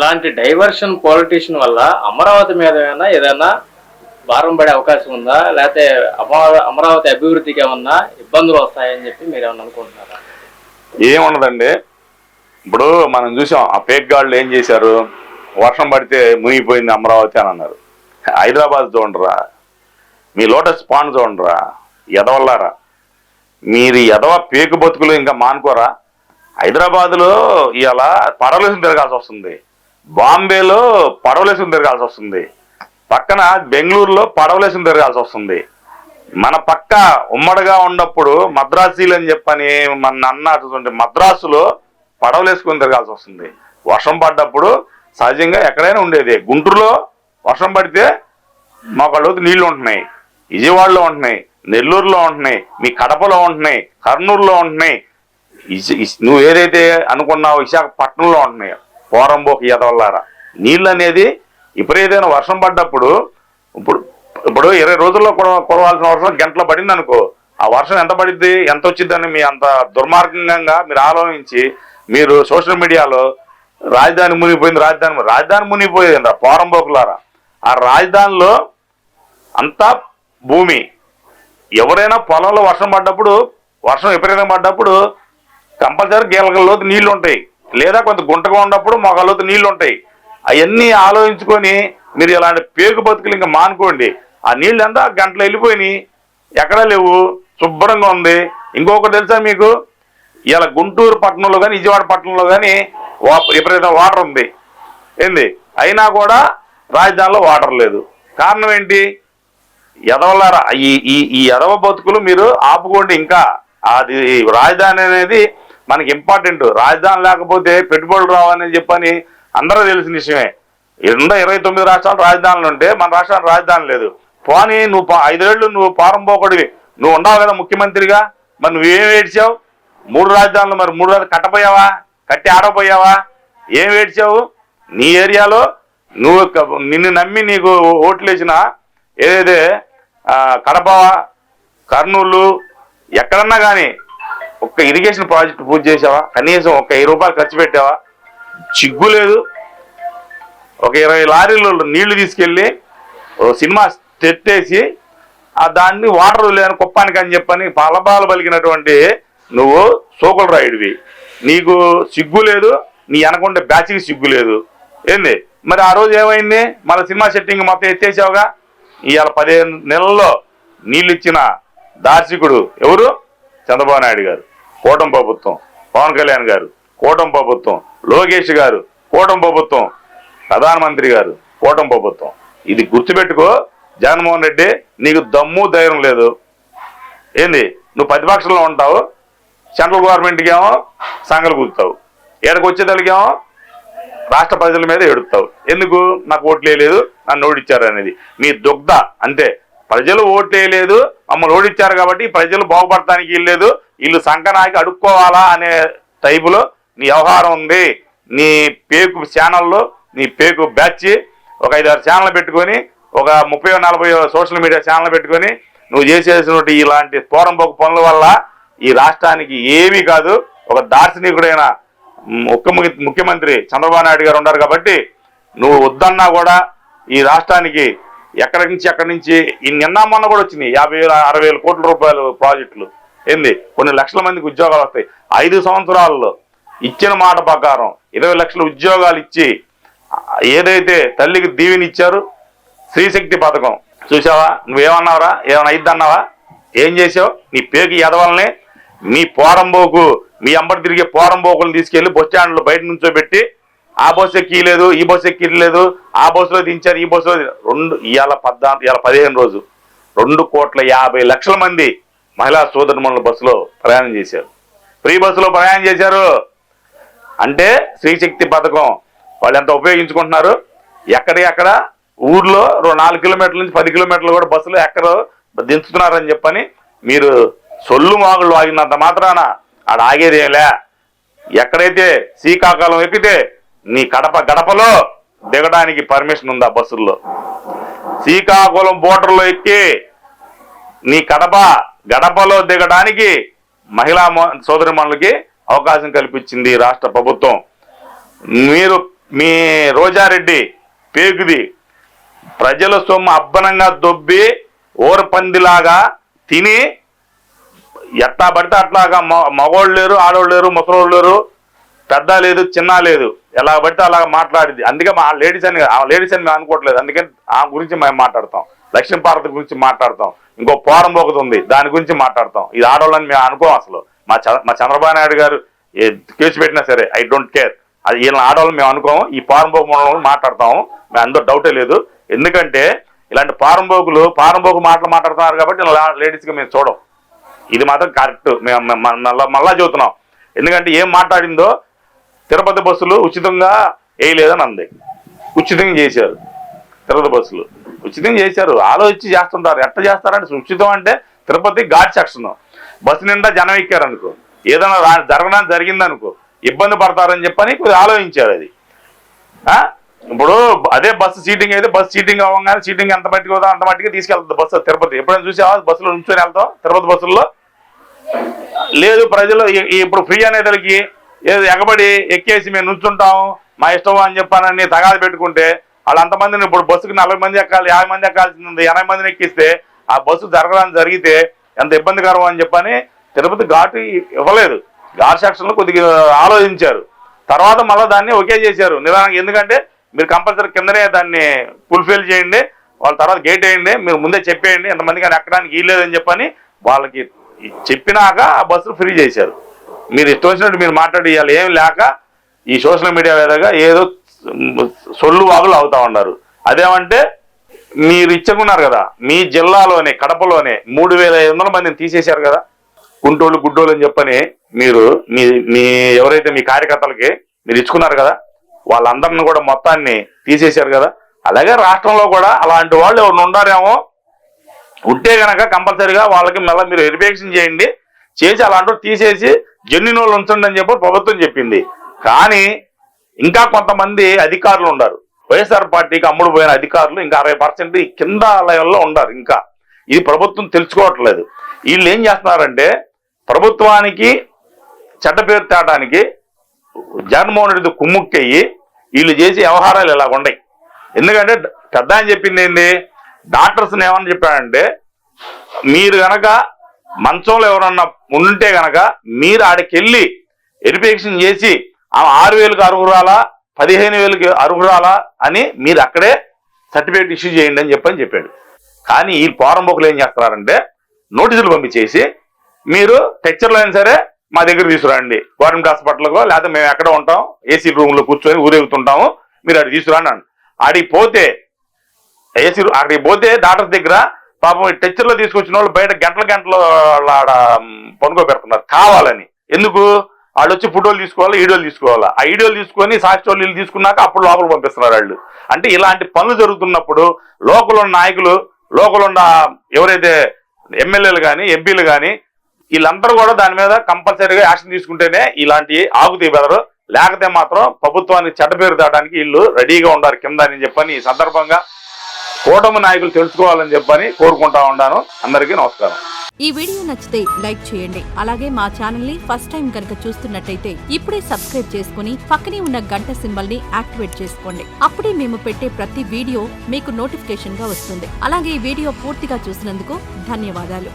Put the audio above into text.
ఇలాంటి diversion politician వల్ల అమరావతి మీద ఏదైనా భారం పడే అవకాశం ఉందా, లేకపోతే అమరావతి అభివృద్ధికి ఏమన్నా ఇబ్బందులు వస్తాయని చెప్పి మీరు ఏమన్నా అనుకుంటున్నారా? ఏమున్నదండి, ఇప్పుడు మనం చూసాం ఆ పేక్గాళ్ళు ఏం చేశారు, వర్షం పడితే మునిగిపోయింది అమరావతి అని అన్నారు. హైదరాబాద్ చూడరా, మీ లోటస్ పాండ్ చూడరా, ఎదవల్లారా మీరు, ఎదవ పేకు బతుకులు ఇంకా మానుకోరా. హైదరాబాద్లో ఇలా పడవలేసుకుని తిరగాల్సి వస్తుంది, బాంబేలో పడవలేసుకుని తిరగాల్సి వస్తుంది, పక్కన బెంగళూరులో పడవలేసుకుని తిరగాల్సి వస్తుంది. మన పక్క ఉమ్మడిగా ఉన్నప్పుడు మద్రాసీలు అని చెప్పని మన అన్నటువంటి మద్రాసులో పడవలేసుకుని తిరగాల్సి వస్తుంది. వర్షం పడ్డప్పుడు సహజంగా ఎక్కడైనా ఉండేది. గుంటూరులో వర్షం పడితే మాకు నీళ్లు ఉంటున్నాయి, విజయవాడలో ఉంటున్నాయి, నెల్లూరులో ఉంటున్నాయి, మీ కడపలో ఉంటున్నాయి, కర్నూలులో ఉంటున్నాయి, నువ్వు ఏదైతే అనుకున్నావు విశాఖపట్నంలో ఉంటున్నాయి. పోరంబోకి ఎదవల్లారా, నీళ్ళు అనేది విపరీతమైన వర్షం పడ్డప్పుడు ఇప్పుడు 20 రోజుల్లో కురవాల్సిన వర్షం గంటలో పడింది అనుకో, ఆ వర్షం ఎంత పడిద్ది, ఎంత వచ్చిందని మీ అంత దుర్మార్గంగా మీరు ఆలోచించి మీరు సోషల్ మీడియాలో రాజధాని మునిగిపోయింది, రాజధాని మునిగిపోయేది పోరంబోకులారా. ఆ రాజధానిలో అంతా భూమి. ఎవరైనా పొలంలో వర్షం పడ్డప్పుడు, వర్షం విపరీతంగా పడ్డప్పుడు కంపల్సరీ గీలకల్లోతు నీళ్లు ఉంటాయి, లేదా కొంత గుంటగా ఉన్నప్పుడు మొగల్లోతు నీళ్లు ఉంటాయి. అవన్నీ ఆలోచించుకొని మీరు ఇలాంటి పేగు బతుకులు ఇంకా మానుకోండి. ఆ నీళ్ళు ఎంత గంటలో వెళ్ళిపోయినాయి, ఎక్కడా లేవు, శుభ్రంగా ఉంది. ఇంకొకటి తెలుసా మీకు, ఇలా గుంటూరు పట్టణంలో కానీ విజయవాడ పట్టణంలో కానీ విపరీతం వాటర్ ఉంది ఏంది, అయినా కూడా రాజధానిలో వాటర్ లేదు. కారణం ఏంటి? ఎదవలారా, ఈ ఎదవ బతుకులు మీరు ఆపుకోండి. ఇంకా అది రాజధాని అనేది మనకి ఇంపార్టెంట్. రాజధాని లేకపోతే పెట్టుబడులు రావని చెప్పని అందరూ తెలిసిన విషయమే. 29 రాష్ట్రాలు రాజధానులు ఉంటే మన రాష్ట్రానికి రాజధాని లేదు. పోనీ నువ్వు 5 ఏళ్ళు నువ్వు పారంపోకూడవి, నువ్వు ఉన్నావు కదా ముఖ్యమంత్రిగా, మరి నువ్వేం ఏడ్చావు? 3 రాజధానులు, మరి 3 రాజధానులు కట్టపోయావా? కట్టి ఆడపోయావా? ఏం ఏడ్చావు? నీ ఏరియాలో నిన్ను నమ్మి నీకు ఓట్లు వేసిన ఏదైతే కడప, కర్నూలు ఎక్కడన్నా కానీ ఒక్క ఇరిగేషన్ ప్రాజెక్టు పూర్తి చేసావా? కనీసం ఒక 1000 రూపాయలు ఖర్చు పెట్టావా? చిగ్గు లేదు. ఒక 20 లారీలు నీళ్లు తీసుకెళ్ళి సినిమా తెట్టేసి దాన్ని వాటర్ లేని కుప్పానికి అని చెప్పని పలబాలు పలికినటువంటి నువ్వు సోకులు రాయుడివి. నీకు సిగ్గు లేదు, నీ వెనకుండే బ్యాచ్కి సిగ్గు లేదు ఏంది? మరి ఆ రోజు ఏమైంది? మన సినిమా సెట్టింగ్ మొత్తం ఎత్తేసావుగా. ఇవాళ 15 నెలల్లో నీళ్ళు ఇచ్చిన దార్శికుడు ఎవరు? చంద్రబాబు నాయుడు గారు, కూటమి ప్రభుత్వం, పవన్ కళ్యాణ్ గారు, కూటమి ప్రభుత్వం, లోకేష్ గారు, కూటమి ప్రభుత్వం, ప్రధానమంత్రి గారు, కూటమి ప్రభుత్వం. ఇది గుర్తుపెట్టుకో జగన్మోహన్ రెడ్డి, నీకు దమ్ము ధైర్యం లేదు ఏంది? నువ్వు ప్రతిపక్షంలో ఉంటావు, సెంట్రల్ గవర్నమెంట్కి ఏమో సంగలు కూర్చుతావు, ఏడకు వచ్చేదానికేమో రాష్ట్ర ప్రజల మీద ఎడుతావు. ఎందుకు? నాకు ఓట్లు వేయలేదు, నన్ను ఓడిచ్చారు అనేది మీ దుగ్ధ. అంతే, ప్రజలు ఓట్లు వేయలేదు, మమ్మల్ని ఓడిచ్చారు కాబట్టి ప్రజలు బాగుపడటానికి వీల్లేదు, వీళ్ళు సంకనాకి అడుక్కోవాలా అనే టైపులో నీ వ్యవహారం ఉంది. నీ పేకు ఛానల్లో, నీ పేకు బ్యాచ్ ఒక 5-6 ఛానల్ పెట్టుకొని, ఒక 30-40 సోషల్ మీడియా ఛానల్ పెట్టుకొని నువ్వు చేసేసినటువంటి ఇలాంటి పోరంపోకు పనుల వల్ల ఈ రాష్ట్రానికి ఏమీ కాదు. ఒక దార్శనికుడైన ముఖ్యమంత్రి చంద్రబాబు నాయుడు గారు ఉన్నారు కాబట్టి నువ్వు వద్దన్నా కూడా ఈ రాష్ట్రానికి ఎక్కడి నుంచి నిన్న మొన్న కూడా వచ్చినాయి 50,000-60,000 కోట్ల రూపాయలు ప్రాజెక్టులు ఏంది, కొన్ని లక్షల మందికి ఉద్యోగాలు వస్తాయి. 5 సంవత్సరాల్లో ఇచ్చిన మాట ప్రకారం 20 లక్షల ఉద్యోగాలు ఇచ్చి ఏదైతే తల్లికి దీవెని ఇచ్చారు, స్త్రీశక్తి పథకం చూసావా? నువ్వేమన్నావురా? ఏమైనా అయిద్దన్నావా? ఏం చేసావు? నీ పేకి ఎదవల్ని, మీ పోరంబోకు, మీ అంబటి తిరిగే పోరంబోకులను తీసుకెళ్లి బస్ స్టాండ్లో బయట నుంచోబెట్టి ఆ బస్సు ఎక్కలేదు, ఈ బస్సు ఎక్కలేదు, ఆ బస్సులో దించారు, ఈ బస్సులో ఇవాళ 15 రోజు 2,50,00,000 మంది మహిళా సోదరుమణుల బస్సులో ప్రయాణం చేశారు, ఫ్రీ బస్సులో ప్రయాణం చేశారు. అంటే స్త్రీశక్తి పథకం వాళ్ళు ఎంత ఉపయోగించుకుంటున్నారు. ఎక్కడ ఊర్లో 4 కిలోమీటర్ల నుంచి 10 కిలోమీటర్లు కూడా బస్సులో ఎక్కడ దించుతున్నారని చెప్పని మీరు సొల్లు మాగుళ్ళు ఆగినంత మాత్రాన ఆడ ఆగేదేలే. ఎక్కడైతే శ్రీకాకుళం ఎక్కితే నీ గడపలో దిగడానికి పర్మిషన్ ఉందా? బస్సుల్లో శ్రీకాకుళం బోర్డర్లో ఎక్కి నీ గడపలో దిగడానికి మహిళా సోదరిమణులకి అవకాశం కల్పించింది రాష్ట్ర ప్రభుత్వం. మీరు మీ రోజారెడ్డి పేగుది ప్రజల సొమ్ము అబ్బనంగా దొబ్బి ఊరపందిలాగా తిని ఎట్లా పడితే అట్లాగా మగోళ్ళు లేరు, ఆడవాళ్ళు లేరు, ముసలోళ్ళు లేరు, పెద్ద లేదు, చిన్న లేదు, ఎలా పడితే అలాగా మాట్లాడింది. అందుకే మా లేడీస్ అని మేము అనుకోవట్లేదు. అందుకని ఆ గురించి మేము మాట్లాడతాం. లక్ష్మీపార్వతి గురించి మాట్లాడతాం. ఇంకో పోరం ఒకటి ఉంది, దాని గురించి మాట్లాడతాం. ఇది ఆడవాళ్ళని మేము అనుకోం. అసలు మా చంద్రబాబు నాయుడు గారు కేసు పెట్టినా సరే ఐ డోంట్ కేర్. అది వీళ్ళని ఆడవాళ్ళని మేము అనుకోము. ఈ పారంపోకు మాట్లాడతాము, మేము అందులో డౌటే లేదు. ఎందుకంటే ఇలాంటి పారంపోకు మాటలు మాట్లాడుతున్నారు కాబట్టి లేడీస్గా మేము చూడం. ఇది మాత్రం కరెక్ట్. మేము మళ్ళా చెబుతున్నాం. ఎందుకంటే ఏం మాట్లాడిందో తిరుపతి బస్సులు ఉచితంగా వేయలేదని అంది. ఉచితంగా చేశారు. తిరుపతి బస్సులు ఉచితంగా చేశారు. ఆలోచించి చేస్తుంటారు. ఎట్లా చేస్తారంటే ఉచితం అంటే తిరుపతి ఘాట్ సెక్షన్ బస్సు నిండా జనం ఎక్కారనుకో, ఏదైనా జరిగిందనుకో ఇబ్బంది పడతారని చెప్పని కొద్దిగా ఆలోచించారు. అది ఇప్పుడు అదే బస్సు సీటింగ్ అయితే బస్సు సీటింగ్ అవ్వగానే సీటింగ్ ఎంత మట్టికి అవుతా అంత మట్టికి తీసుకెళ్తుంది బస్సు. తిరుపతి ఎప్పుడైనా చూసావా బస్సులో నుంచొని వెళ్తాం? తిరుపతి బస్సుల్లో లేదు. ప్రజలు ఇప్పుడు ఫ్రీ అనేతలకి ఎగబడి ఎక్కేసి మేము నుంచుంటాము మా ఇష్టం అని చెప్పానని తగాదు పెట్టుకుంటే వాళ్ళు అంతమందిని ఇప్పుడు బస్సుకి 40 మంది ఎక్కాలి, 50 మంది ఎక్కాల్సింది 80 మందిని ఎక్కిస్తే ఆ బస్సు జరగడానికి జరిగితే ఎంత ఇబ్బందికరం అని చెప్పని తిరుపతి ఘాటు ఇవ్వలేదు. ఘాట్ సెక్షన్లో కొద్దిగా ఆలోచించారు. తర్వాత మళ్ళీ దాన్ని ఒకే చేశారు నిదానంగా. ఎందుకంటే మీరు కంపల్సరీ కిందనే దాన్ని ఫుల్ఫిల్ చేయండి, వాళ్ళ తర్వాత గేట్ వేయండి, మీరు ముందే చెప్పేయండి ఎంతమంది కానీ ఎక్కడానికి వీల్లేదని చెప్పని వాళ్ళకి చెప్పినాక ఆ బస్సులు ఫ్రీ చేశారు. మీరు ఇష్టం వచ్చినట్టు మీరు మాట్లాడేయాలి ఏం లేక ఈ సోషల్ మీడియా మీదగా ఏదో సొల్లు వాగులు అవుతా ఉన్నారు. అదేమంటే మీరు ఇచ్చుకున్నారు కదా, మీ జిల్లాలోనే కడపలోనే 3500 మందిని తీసేశారు కదా, గుంటోళ్ళు గుడ్డోళ్ళు అని చెప్పని మీరు మీ ఎవరైతే మీ కార్యకర్తలకి మీరు ఇచ్చుకున్నారు కదా, వాళ్ళందరిని కూడా మొత్తాన్ని తీసేశారు కదా. అలాగే రాష్ట్రంలో కూడా అలాంటి వాళ్ళు ఎవరు ఉండారేమో, ఉంటే కనుక కంపల్సరీగా వాళ్ళకి మళ్ళీ మీరు వెరిఫికేషన్ చేయండి, చేసి అలాంటి తీసేసి జెన్యున్ వాళ్ళు ఉంచండి అని చెప్పి ప్రభుత్వం చెప్పింది. కానీ ఇంకా కొంతమంది అధికారులు ఉన్నారు, వైఎస్ఆర్ పార్టీకి అమ్ముడు పోయిన అధికారులు ఇంకా 60% కింద లెవెల్లో ఉన్నారు. ఇంకా ఇది ప్రభుత్వం తెలుసుకోవట్లేదు. వీళ్ళు ఏం చేస్తున్నారంటే ప్రభుత్వానికి చెడ్డ పేరు తేడానికి జగన్మోహన్ రెడ్డి కుమ్ముక్కయ్యి వీళ్ళు చేసే వ్యవహారాలు ఇలా ఉన్నాయి. ఎందుకంటే పెద్ద అని చెప్పింది ఏంటి, డాక్టర్స్ని ఏమని చెప్పాడంటే మీరు గనక మంచంలో ఎవరన్నా ఉంటే గనక మీరు ఆడికెళ్ళి వెరిఫికేషన్ చేసి 6,000కి అర్హురాలా 15,000కి అర్హురాలా అని మీరు అక్కడే సర్టిఫికేట్ ఇష్యూ చేయండి అని చెప్పాడు. కానీ ఈ పోరంబోకులు ఏం చేస్తున్నారంటే నోటీసులు పంపించేసి మీరు టెక్చర్లో అయినా సరే మా దగ్గర తీసుకురండి, గవర్నమెంట్ హాస్పిటల్కో లేకపోతే మేము ఎక్కడ ఉంటాం ఏసీ రూమ్లో కూర్చొని ఊరేగుతుంటాము, మీరు అడిగి తీసుకురండి అని. అక్కడికి పోతే డాక్టర్స్ దగ్గర పాపం టెక్చర్లో తీసుకొచ్చిన వాళ్ళు బయట గంటలు ఆడ పనుకోబెడుతున్నారు కావాలని. ఎందుకు? వాళ్ళు వచ్చి ఫోటోలు తీసుకోవాలి, వీడియోలు తీసుకోవాలా, ఆ వీడియోలు తీసుకొని సాక్షి తీసుకున్నాక అప్పుడు లోపల పంపిస్తున్నారు వాళ్ళు. అంటే ఇలాంటి పనులు జరుగుతున్నప్పుడు లోకల్ ఉన్న నాయకులు, లోకల్ ఉన్న ఎవరైతే ఎమ్మెల్యేలు కానీ ఎంపీలు కానీ వీళ్ళందరూ కూడా దాని మీద కంపల్సరీగా యాక్షన్ తీసుకుంటేనే ఇలాంటి ఆగుతీ బెదరు. లేకపోతే మాత్రం ప్రభుత్వానికి చెడ్డ పేరు తేడానికి వీళ్ళు రెడీగా ఉండారు కింద అని చెప్పని ఈ సందర్భంగా కూటమి నాయకులు తెలుసుకోవాలని చెప్పని కోరుకుంటా ఉన్నాను. అందరికీ నమస్కారం. ఈ వీడియో నచ్చితే లైక్ చేయండి. అలాగే మా ఛానల్ ని ఫస్ట్ టైం కనుక చూస్తున్నట్టయితే ఇప్పుడే సబ్స్క్రైబ్ చేసుకుని పక్కనే ఉన్న గంట సింబల్ ని యాక్టివేట్ చేసుకోండి. అప్పుడే మేము పెట్టే ప్రతి వీడియో మీకు నోటిఫికేషన్ గా వస్తుంది. అలాగే ఈ వీడియో పూర్తిగా చూసినందుకు ధన్యవాదాలు.